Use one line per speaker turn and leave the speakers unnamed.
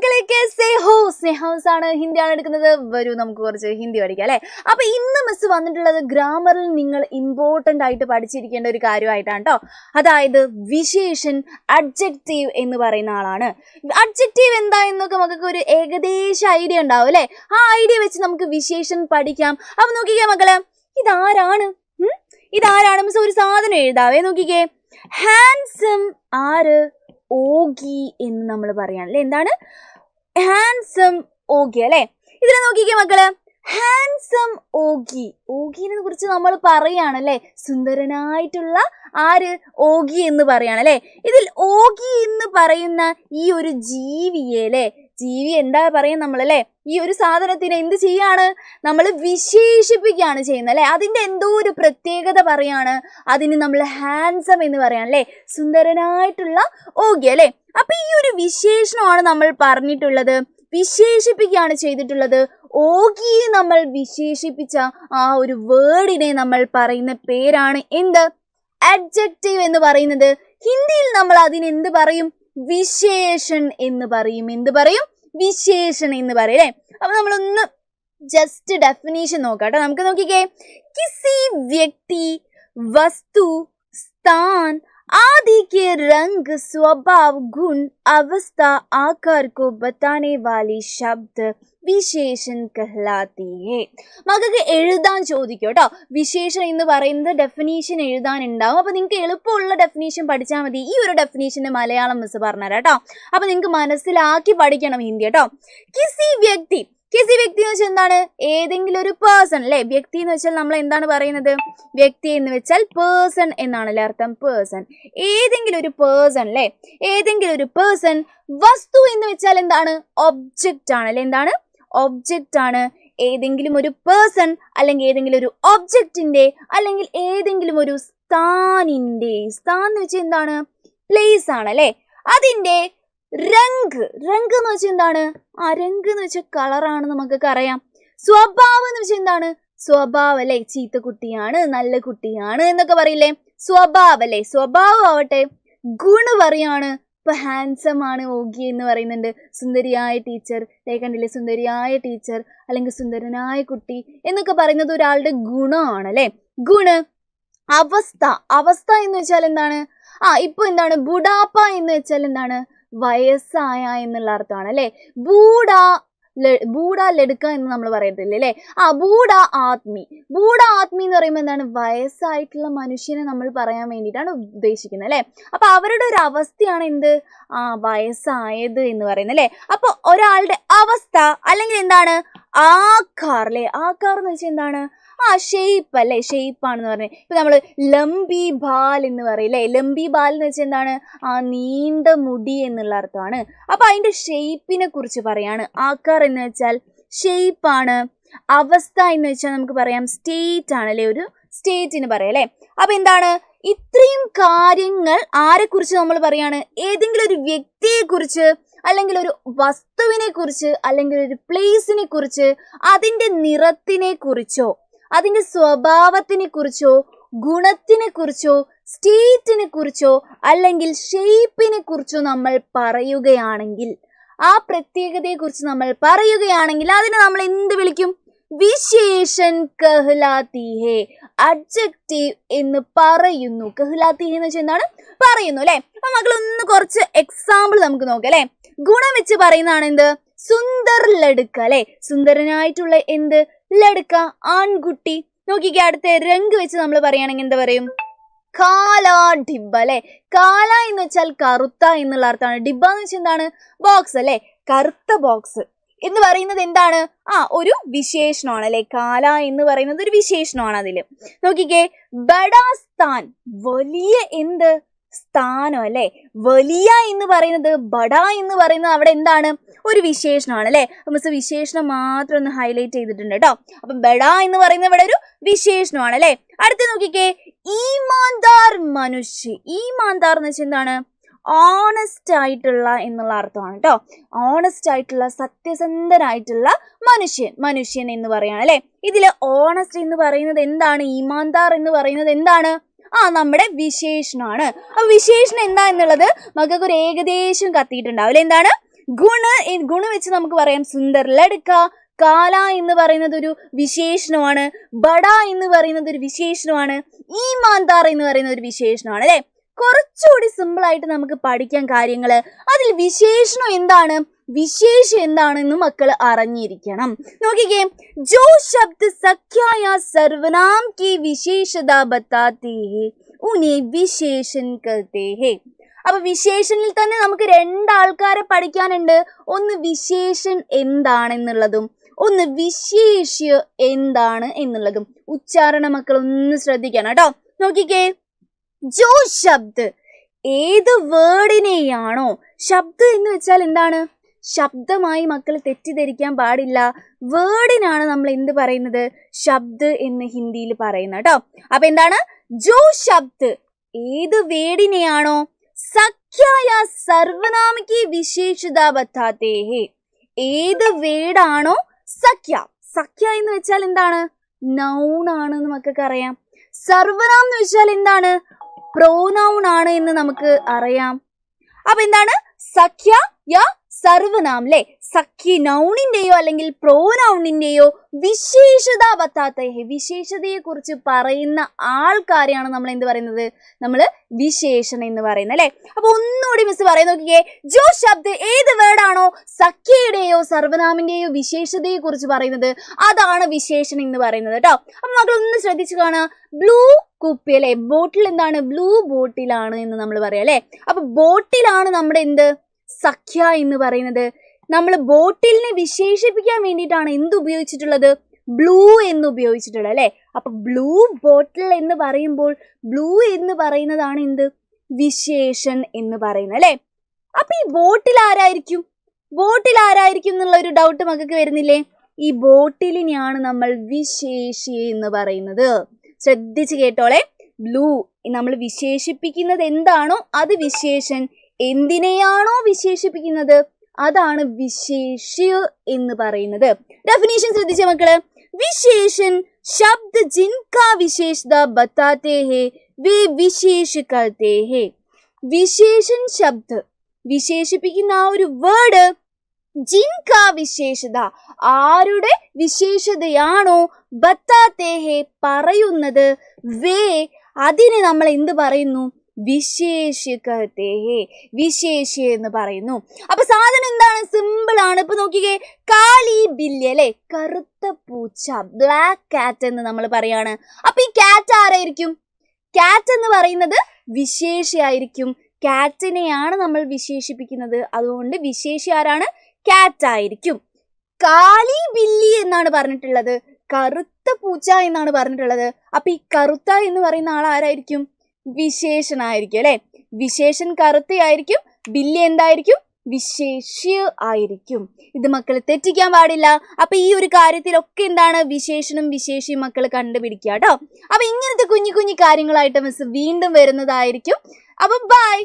മക്കളെ कैसे हो സ്നേഹംസ് ആണ് ഹിന്ദിയാണ് എടുക്കുന്നത്. വരൂ നമുക്ക് കുറച്ച് ഹിന്ദി പഠിക്കാം അല്ലേ. അപ്പൊ ഇന്ന് മിസ് വന്നിട്ടുള്ളത് ഗ്രാമറിൽ നിങ്ങൾ ഇമ്പോർട്ടന്റ് ആയിട്ട് പഠിച്ചിരിക്കേണ്ട ഒരു കാര്യമായിട്ടാണ് കേട്ടോ. അതായത് വിശേഷൻ അഡ്ജക്റ്റീവ് എന്ന് പറയുന്ന ആളാണ്. അഡ്ജക്റ്റീവ് എന്താ എന്നൊക്കെ നമുക്ക് ഒരു ഏകദേശ ഐഡിയ ഉണ്ടാവും അല്ലെ. ആ ഐഡിയ വെച്ച് നമുക്ക് വിശേഷൻ പഠിക്കാം. അപ്പൊ നോക്കിക്കേ മക്കളെ, ഇതാരാണ് ഇതാരാണ് മിസ് ഒരു സാധനം എഴുതാവേ. നോക്കിക്കേ, ഹാൻസം ആര്? ഓഗി എന്ന് നമ്മൾ പറയാം അല്ലെ. എന്താണ് ഹാൻസം ഓഗി അല്ലെ. ഇതിൽ നോക്കിക്കേ മക്കള്, ഹാൻസം ഓഗി. ഓഗിനെ കുറിച്ച് നമ്മൾ പറയാണല്ലേ. സുന്ദരനായിട്ടുള്ള ആര്? ഓഗി എന്ന് പറയാണ്. ഇതിൽ ഓഗി എന്ന് പറയുന്ന ഈ ഒരു ജീവിയെ ജീവി എന്താ പറയാ നമ്മളല്ലേ, ഈ ഒരു സാധനത്തിനെ എന്ത് ചെയ്യാണ് നമ്മൾ വിശേഷിപ്പിക്കുകയാണ് ചെയ്യുന്നത് അതിന്റെ എന്തോ ഒരു പ്രത്യേകത പറയാണ്. അതിന് നമ്മൾ ഹാൻസം എന്ന് പറയാം സുന്ദരനായിട്ടുള്ള ഓഗി അപ്പൊ ഈ ഒരു വിശേഷണമാണ് നമ്മൾ പറഞ്ഞിട്ടുള്ളത്, വിശേഷിപ്പിക്കുകയാണ് ചെയ്തിട്ടുള്ളത്. ഓഗിയെ നമ്മൾ വിശേഷിപ്പിച്ച ആ ഒരു വേർഡിനെ നമ്മൾ പറയുന്ന പേരാണ് എന്ത്? അഡ്ജക്റ്റീവ് എന്ന് പറയുന്നത്. ഹിന്ദിയിൽ നമ്മൾ അതിന് എന്ത് പറയും? വിശേഷൻ എന്ന് പറയും. എന്ത് പറയും? വിശേഷൻ എന്ന് പറയും അപ്പൊ നമ്മളൊന്ന് ജസ്റ്റ് ഡെഫിനേഷൻ നോക്കാം. നമുക്ക് നോക്കിക്കേ, കിസി വ്യക്തി, വസ്തു, സ്ഥാൻ आदि के रंग, स्वभाव, गुण, अवस्था, आकार को बताने वाली शब्द വിശേഷൻ कहलाती है. മകൾക്ക് എഴുതാൻ ചോദിക്കും കേട്ടോ. വിശേഷൻ എന്ന് പറയുന്നത് ഡെഫിനീഷൻ എഴുതാനുണ്ടാവും. അപ്പൊ നിങ്ങൾക്ക് എളുപ്പമുള്ള ഡെഫിനീഷൻ പഠിച്ചാൽ മതി. ഈ ഒരു ഡെഫിനീഷന്റെ മലയാളം മിസ് പറഞ്ഞുതരാം കേട്ടോ. അപ്പൊ നിങ്ങൾക്ക് മനസ്സിലാക്കി പഠിക്കണം ഹിന്ദി കേട്ടോ. കിസി വ്യക്തി, കിസി വ്യക്തി എന്ന് വെച്ചാൽ എന്താണ്? ഏതെങ്കിലും ഒരു പേഴ്സൺ വ്യക്തി എന്ന് വെച്ചാൽ നമ്മൾ എന്താണ് പറയുന്നത്? വ്യക്തി എന്ന് വെച്ചാൽ പേഴ്സൺ എന്നാണല്ലേ അർത്ഥം. പേഴ്സൺ, ഏതെങ്കിലും ഒരു പേഴ്സൺ ഏതെങ്കിലും ഒരു പേഴ്സൺ. വസ്തു എന്ന് വെച്ചാൽ എന്താണ്? ഒബ്ജക്റ്റ് ആണ് എന്താണ്? ഒബ്ജക്റ്റ് ആണ്. ഏതെങ്കിലും ഒരു പേഴ്സൺ അല്ലെങ്കിൽ ഏതെങ്കിലും ഒരു ഒബ്ജക്റ്റിന്റെ അല്ലെങ്കിൽ ഏതെങ്കിലും ഒരു സ്ഥാനിന്റെ. സ്ഥാൻ എന്ന് വെച്ചാൽ എന്താണ്? പ്ലേസ് ആണ് അതിന്റെ രംഗ്, രംഗ് എന്ന് വെച്ചാൽ എന്താണ്? രംഗ് എന്ന് വെച്ചാൽ കളറാണ്, നമുക്കൊക്കെ അറിയാം. സ്വഭാവം എന്ന് വെച്ചാൽ എന്താണ്? സ്വഭാവം ചീത്ത കുട്ടിയാണ്, നല്ല കുട്ടിയാണ് എന്നൊക്കെ പറയില്ലേ. സ്വഭാവം സ്വഭാവം ആവട്ടെ. ഗുണ പറയാണ്. ഇപ്പൊ ഹാൻസം ആണ് ഓഗി എന്ന് പറയുന്നുണ്ട്. സുന്ദരിയായ ടീച്ചർ കണ്ടില്ലേ, സുന്ദരിയായ ടീച്ചർ അല്ലെങ്കിൽ സുന്ദരനായ കുട്ടി എന്നൊക്കെ പറയുന്നത് ഒരാളുടെ ഗുണമാണ് ഗുണ. അവസ്ഥ, അവസ്ഥ എന്ന് വെച്ചാൽ എന്താണ്? ഇപ്പൊ എന്താണ്? ബുഡാപ്പ എന്ന് വെച്ചാൽ എന്താണ്? വയസ്സായ എന്നുള്ള അർത്ഥമാണ് ബൂഡ ലടുക്ക എന്ന് നമ്മൾ പറയത്തില്ലേ ബൂഡ ആത്മി. ബൂഡ ആത്മി എന്ന് പറയുമ്പോൾ എന്താണ്? വയസ്സായിട്ടുള്ള മനുഷ്യനെ നമ്മൾ പറയാൻ വേണ്ടിയിട്ടാണ് ഉദ്ദേശിക്കുന്നത് അപ്പൊ അവരുടെ ഒരു അവസ്ഥയാണ് എന്ത്? വയസ്സായത് എന്ന് പറയുന്നത് അപ്പൊ ഒരാളുടെ അവസ്ഥ അല്ലെങ്കിൽ എന്താണ്? ആക്കാർ ആക്കാർ എന്ന് വെച്ചാൽ എന്താണ്? ഷെയ്പ്പ് ഷെയ്പ്പ് ആണെന്ന് പറഞ്ഞത്. ഇപ്പൊ നമ്മള് ലംബി ബാൽ എന്ന് പറയില്ലേ. ലംബി ബാൽ എന്ന് വെച്ചാൽ എന്താണ്? നീണ്ട മുടി എന്നുള്ള അർത്ഥമാണ്. അപ്പൊ അതിന്റെ ഷെയ്പ്പിനെ കുറിച്ച് പറയാണ്. ആക്കാർ എന്ന് വെച്ചാൽ ഷെയ്പ്പ് ആണ്. അവസ്ഥ എന്ന് വെച്ചാൽ നമുക്ക് പറയാം സ്റ്റേറ്റ് ആണ് ഒരു സ്റ്റേറ്റിന് പറയാം അപ്പൊ എന്താണ്? ഇത്രയും കാര്യങ്ങൾ ആരെ കുറിച്ച് നമ്മൾ പറയാണ്? ഏതെങ്കിലും ഒരു വ്യക്തിയെ കുറിച്ച് അല്ലെങ്കിൽ ഒരു വസ്തുവിനെ കുറിച്ച് അല്ലെങ്കിൽ ഒരു പ്ലേസിനെ കുറിച്ച്, അതിന്റെ നിറത്തിനെ കുറിച്ചോ അതിന്റെ സ്വഭാവത്തിനെ കുറിച്ചോ ഗുണത്തിനെ കുറിച്ചോ സ്റ്റേറ്റിനെ കുറിച്ചോ അല്ലെങ്കിൽ ഷേപ്പിനെ കുറിച്ചോ നമ്മൾ പറയുകയാണെങ്കിൽ, ആ പ്രത്യേകതയെ കുറിച്ച് നമ്മൾ പറയുകയാണെങ്കിൽ അതിനെ നമ്മൾ എന്ത് വിളിക്കും? വിശേഷൻ കഹ്ലാത്തി ഹേ, അഡ്ജക്റ്റീവ് എന്ന് പറയുന്നു. കഹ്ലാത്തി ഹേ എന്ന് വെച്ചാൽ എന്താണ്? പറയുന്നു അപ്പൊ മക്കളൊന്ന് കുറച്ച് എക്സാമ്പിൾ നമുക്ക് നോക്കാം ഗുണം വെച്ച് പറയുന്നതാണ് എന്ത്? സുന്ദർ ലടുക്ക സുന്ദരനായിട്ടുള്ള എന്ത്? ലടുക്ക, ആൺകുട്ടി. നോക്കിക്കേ, അടുത്ത രംഗ് വെച്ച് നമ്മൾ പറയുകയാണെങ്കിൽ എന്താ പറയും? കാല ഡിബ കാല എന്ന് വെച്ചാൽ കറുത്ത എന്നുള്ള അർത്ഥമാണ്. ഡിബ എന്ന് വെച്ചാൽ എന്താണ്? ബോക്സ് കറുത്ത ബോക്സ് എന്ന് പറയുന്നത് എന്താണ്? ഒരു വിശേഷണമാണ് കാല എന്ന് പറയുന്നത് ഒരു വിശേഷണമാണ്. അതില് നോക്കിക്കേ, ബഡാ സ്ഥാൻ, വലിയ എന്ത്? സ്ഥാനം വലിയ എന്ന് പറയുന്നത്. ബഡ എന്ന് പറയുന്നത് അവിടെ എന്താണ്? ഒരു വിശേഷണമാണ് മിസ് വിശേഷണം മാത്രം ഒന്ന് ഹൈലൈറ്റ് ചെയ്തിട്ടുണ്ട് കേട്ടോ. അപ്പൊ ബഡ എന്ന് പറയുന്നത് ഇവിടെ ഒരു വിശേഷണമാണ് അടുത്ത് നോക്കിക്കേ, ഈമാൻദാർ മനുഷ്യ. ഈമാൻദാർ എന്ന് വെച്ചാൽ എന്താണ്? ഓണസ്റ്റ് ആയിട്ടുള്ള എന്നുള്ള അർത്ഥമാണ് കേട്ടോ. ഓണസ്റ്റ് ആയിട്ടുള്ള, സത്യസന്ധനായിട്ടുള്ള മനുഷ്യൻ എന്ന് പറയാണ് ഇതില് ഓണസ്റ്റ് എന്ന് പറയുന്നത് എന്താണ്? ഈമാൻദാർ എന്ന് പറയുന്നത് എന്താണ്? നമ്മുടെ വിശേഷണമാണ്. അപ്പൊ വിശേഷണം എന്താ എന്നുള്ളത് മക്കൾക്ക് ഒരു ഏകദേശം കത്തിയിട്ടുണ്ടാവില്ല. എന്താണ്? ഗുണ വെച്ച് നമുക്ക് പറയാം സുന്ദർ ലഡ്ക. കാല എന്ന് പറയുന്നത് ഒരു വിശേഷണമാണ്. ബഡ എന്ന് പറയുന്നത് ഒരു വിശേഷണമാണ്. ഈമാൻദാർ എന്ന് പറയുന്ന ഒരു വിശേഷണമാണ് അല്ലെ. കുറച്ചുകൂടി സിമ്പിൾ ആയിട്ട് നമുക്ക് പഠിക്കാൻ കാര്യങ്ങള്. അതിൽ വിശേഷണം എന്താണ്, വിശേഷം എന്താണെന്ന് മക്കൾ അറിഞ്ഞിരിക്കണം. നോക്കിക്കേ, ജോ ശബ്ദ സഖ്യായ സർവനാം കി വിശേഷത ബത്താത്തെ ഹേ ഉനെ വിശേഷൻ കഹത്തെ ഹേ. അപ്പൊ വിശേഷനിൽ തന്നെ നമുക്ക് രണ്ടാൾക്കാരെ പഠിക്കാനുണ്ട്. ഒന്ന് വിശേഷൻ എന്താണെന്നുള്ളതും ഒന്ന് വിശേഷ്യ എന്താണ് എന്നുള്ളതും. ഉച്ചാരണ മക്കൾ ഒന്ന് ശ്രദ്ധിക്കണം കേട്ടോ. നോക്കിക്കേ, ജോ ശബ്ദ് ഏത് വേർഡിനെയാണോ, ശബ്ദ് എന്ന് വെച്ചാൽ എന്താണ്, ശബ്ദമായി മക്കൾ തെറ്റിദ്ധരിക്കാൻ പാടില്ല. വേർഡിനാണ് നമ്മൾ എന്ത് പറയുന്നത്, ശബ്ദ് എന്ന് ഹിന്ദിയിൽ പറയുന്നത് കേട്ടോ. അപ്പൊ എന്താണ്, ജോ ശബ്ദ് ഏത് വേർഡിനെയാണോ, സഖ്യായ സർവനാമയ്ക്ക് വിശേഷത ബത്താത്തെ ഹേ ഏത് വേർഡാണോ സഖ്യ. സഖ്യ എന്ന് വെച്ചാൽ എന്താണ്, നൗൺ ആണെന്ന് മക്കൾക്ക് അറിയാം. സർവനാം എന്ന് വെച്ചാൽ എന്താണ്, പ്രോനൗൺ ആണ് എന്ന് നമുക്ക് അറിയാം. അപ്പൊ എന്താണ്, സഖ്യ യാ സർവനാം അല്ലെ. സഖ്യ നൗണിന്റെയോ അല്ലെങ്കിൽ പ്രോനൗണിന്റെയോ വിശേഷത ബത്താത്തെ ഹേ വിശേഷതയെ കുറിച്ച് പറയുന്ന ആൾക്കാരെയാണ് നമ്മൾ എന്ത് പറയുന്നത്, നമ്മൾ വിശേഷണം എന്ന് പറയുന്നത് അല്ലെ. അപ്പൊ ഒന്നുകൂടി മിസ് പറയുന്ന നോക്കിയേ, ജോ ശബ്ദ് ഏത് വേർഡാണോ സഖ്യയുടെയോ സർവനാമിന്റെയോ വിശേഷതയെ കുറിച്ച് പറയുന്നത് അതാണ് വിശേഷണം എന്ന് പറയുന്നത് കേട്ടോ. അപ്പൊ മക്കൾ ഒന്ന് ശ്രദ്ധിച്ചു കാണുക. ബ്ലൂ കുപ്പി അല്ലെ, ബോട്ടിൽ എന്താണ്, ബ്ലൂ ബോട്ടിലാണ് എന്ന് നമ്മൾ പറയാം അല്ലെ. അപ്പൊ ബോട്ടിലാണ് നമ്മുടെ എന്ത്, സഖ്യ എന്ന് പറയുന്നത്. നമ്മൾ ബോട്ടിലിനെ വിശേഷിപ്പിക്കാൻ വേണ്ടിയിട്ടാണ് എന്ത് ഉപയോഗിച്ചിട്ടുള്ളത്, ബ്ലൂ എന്ന് ഉപയോഗിച്ചിട്ടുള്ളത് അല്ലെ. അപ്പൊ ബ്ലൂ ബോട്ടിൽ എന്ന് പറയുമ്പോൾ ബ്ലൂ എന്ന് പറയുന്നതാണ് എന്ത്, വിശേഷൻ എന്ന് പറയുന്നത് അല്ലെ. അപ്പൊ ഈ ബോട്ടിൽ ആരായിരിക്കും, ബോട്ടിൽ ആരായിരിക്കും എന്നുള്ള ഒരു ഡൗട്ട് മക്കൾക്ക് വരുന്നില്ലേ. ഈ ബോട്ടിലിനെയാണ് നമ്മൾ വിശേഷ്യ എന്ന് പറയുന്നത്. ശ്രദ്ധിച്ച് കേട്ടോളെ. ബ്ലൂ നമ്മൾ വിശേഷിപ്പിക്കുന്നത് എന്താണോ അത് വിശേഷൻ, എന്തിനെയാണോ വിശേഷിപ്പിക്കുന്നത് അതാണ് വിശേഷ്യ എന്ന് പറയുന്നത്. ഡെഫിനേഷൻ ശ്രദ്ധിച്ച മക്കള്. വിശേഷൻ ശബ്ദ ജിൻകാ വിശേഷത ബത്താത്തെ ഹേ വേ വിശേഷ കർത്തെ ഹേ. വിശേഷൻ ശബ്ദ വിശേഷിപ്പിക്കുന്ന ആ ഒരു വേർഡ്, ജിൻകാ വിശേഷത ആരുടെ വിശേഷതയാണോ, ബത്താത്തെ ഹേ പറയുന്നത്, വേ അതിനെ നമ്മൾ എന്ത് പറയുന്നു, വിശേഷ്യ കഹത്തെ ഹേ വിശേഷ്യ എന്ന് പറയുന്നു. അപ്പൊ സാധനം എന്താണ്, സിമ്പിൾ ആണ്. ഇപ്പൊ നോക്കിക്കേ, കാലി ബില്ലി അല്ലെ, കറുത്ത പൂച്ച, ബ്ലാക്ക് കാറ്റ് എന്ന് നമ്മൾ പറയാണ്. അപ്പൊ ഈ കാറ്റ് ആരായിരിക്കും, കാറ്റ് എന്ന് പറയുന്നത് വിശേഷ്യായിരിക്കും. കാറ്റിനെയാണ് നമ്മൾ വിശേഷിപ്പിക്കുന്നത്, അതുകൊണ്ട് വിശേഷ്യ ആരാണ്, കാറ്റ് ആയിരിക്കും. കാലി ബില്ലി എന്നാണ് പറഞ്ഞിട്ടുള്ളത്, കറുത്ത പൂച്ച എന്നാണ് പറഞ്ഞിട്ടുള്ളത്. അപ്പൊ ഈ കറുത്ത എന്ന് പറയുന്ന ആൾ ആരായിരിക്കും, വിശേഷനായിരിക്കും അല്ലെ. വിശേഷൻ കറുത്തയായിരിക്കും, ബില്ലി എന്തായിരിക്കും, വിശേഷ്യ ആയിരിക്കും. ഇത് മക്കൾ തെറ്റിക്കാൻ പാടില്ല. അപ്പൊ ഈ ഒരു കാര്യത്തിലൊക്കെ എന്താണ്, വിശേഷനും വിശേഷ്യം മക്കൾ കണ്ടുപിടിക്കുക കേട്ടോ. അപ്പൊ ഇങ്ങനത്തെ കുഞ്ഞു കുഞ്ഞു കാര്യങ്ങളായിട്ട് മിസ് വീണ്ടും വരുന്നതായിരിക്കും. അപ്പൊ ബൈ.